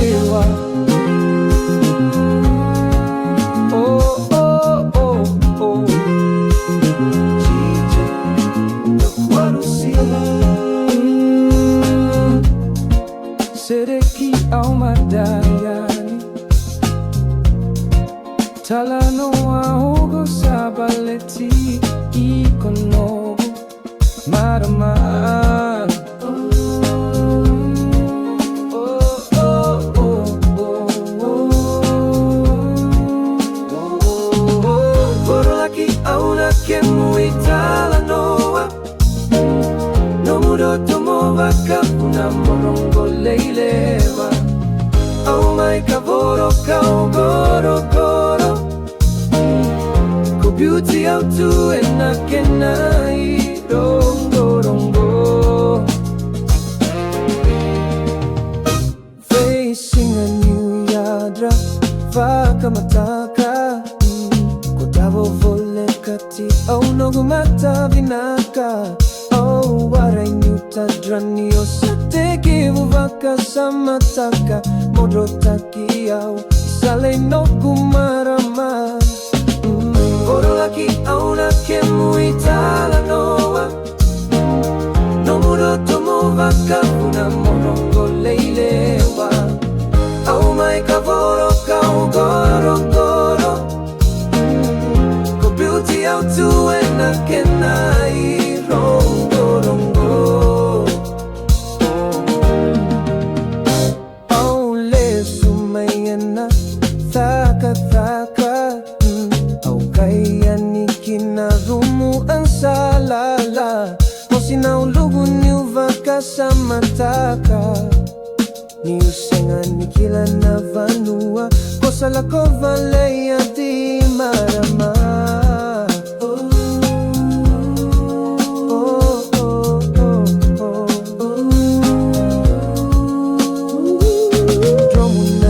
lewa. Oh, oh, oh, oh. DJ Doc Warusi. Sereki au madayani talano ahogo sabaleti ikono marama. Vorolaki Au na kemui talanoa no mudo tomo vakapuna morongo leilewa. Au mai kavoro kau goro goro ko beauty au tu ena kenai rongo rongo. Facing a new yadra vakamataka ko davo vole kati au no gumata vinaka. Oh, warai nyuta drani osate kivu vaka samataka modrotaki au sale no kumarama. Vorolaki Au na kemui talanoa no muro tomo vaka una morongo leilewa. Au mai kavoro kau goro goro ko beauty au tu ena kenai rongo rongo. Au le sumayana thaka thaka au kaya nikina rumu ansalala mosina ulugu niuvaka samataka ni usenga nikila na vanua kosa la kovale ya di marama.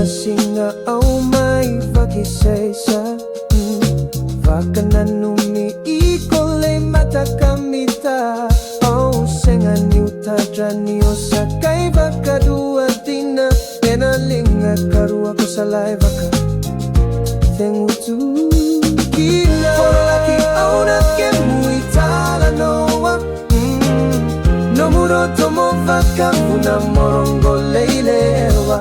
Singa au mai vakisesa vakananumi ikole matakamita. Au senga niutadrani osakai vakadua tina penalinga karua kosalai vaka thengutu kila. Vorolaki Au na kemui talanoa no muro tomo vaka una morongo leilewa.